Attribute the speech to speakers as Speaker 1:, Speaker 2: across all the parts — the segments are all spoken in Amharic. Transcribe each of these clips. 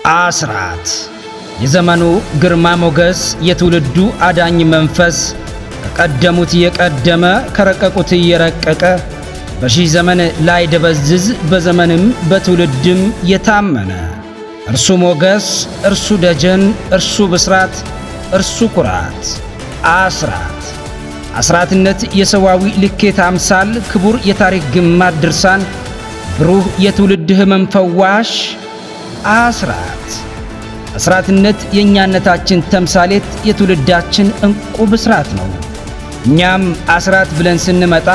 Speaker 1: አስራት የዘመኑ ግርማ ሞገስ የትውልዱ አዳኝ መንፈስ ከቀደሙት የቀደመ ከረቀቁት የረቀቀ በሺህ ዘመን ላይ ደበዝዝ በዘመንም በትውልድም የታመነ እርሱ ሞገስ እርሱ ደጀን እርሱ ብስራት እርሱ ኩራት አስራትነት የሰዋዊ ልኬት አምሳል ክቡር የታሪክ ግማድ ድርሳን ብሩህ የትውልድ ህመም ፈዋሽ አስራትነት የእኛነታችን ተምሳሌት የትውልዳችን እንቁ ብስራት ነው። እኛም አስራት ብለን ስንመጣ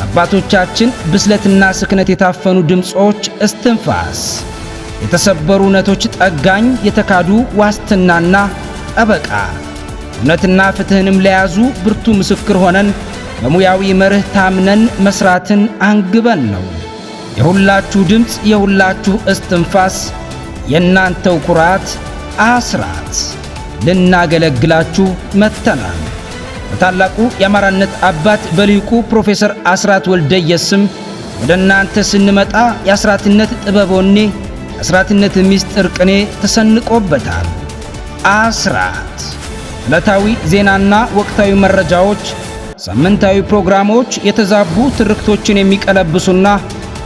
Speaker 1: አባቶቻችን ብስለትና ስክነት የታፈኑ ድምጾች እስትንፋስ፣ የተሰበሩ እውነቶች ጠጋኝ፣ የተካዱ ዋስትናና ጠበቃ፣ እውነትና ፍትህንም ለያዙ ብርቱ ምስክር ሆነን በሙያዊ መርህ ታምነን መስራትን አንግበን ነው። የሁላችሁ ድምፅ፣ የሁላችሁ እስትንፋስ፣ የእናንተው ኩራት አስራት ልናገለግላችሁ መጥተናል። በታላቁ የአማራነት አባት በሊቁ ፕሮፌሰር አስራት ወልደየስ ስም ወደ እናንተ ስንመጣ የአስራትነት ጥበቦኔ የአስራትነት ምስጢር ቅኔ ተሰንቆበታል። አስራት ዕለታዊ ዜናና ወቅታዊ መረጃዎች፣ ሳምንታዊ ፕሮግራሞች፣ የተዛቡ ትርክቶችን የሚቀለብሱና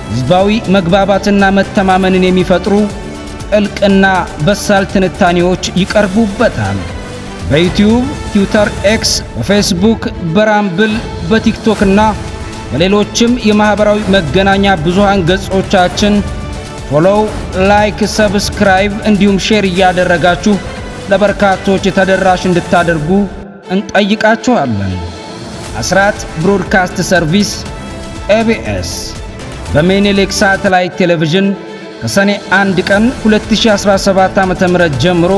Speaker 1: ሕዝባዊ መግባባትና መተማመንን የሚፈጥሩ ጥልቅና በሳል ትንታኔዎች ይቀርቡበታል። በዩቲዩብ፣ ትዊተር፣ ኤክስ፣ በፌስቡክ፣ በራምብል፣ በቲክቶክ እና በሌሎችም የማህበራዊ መገናኛ ብዙሃን ገጾቻችን ፎሎው፣ ላይክ፣ ሰብስክራይብ እንዲሁም ሼር እያደረጋችሁ ለበርካቶች ተደራሽ እንድታደርጉ እንጠይቃችኋለን። አስራት ብሮድካስት ሰርቪስ ኤቢኤስ በሜኒሊክ ሳተላይት ቴሌቪዥን ከሰኔ 1 ቀን 2017 ዓ.ም ጀምሮ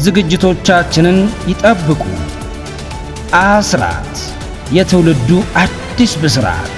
Speaker 1: ዝግጅቶቻችንን ይጠብቁ። አስራት የትውልዱ አዲስ ብስራት።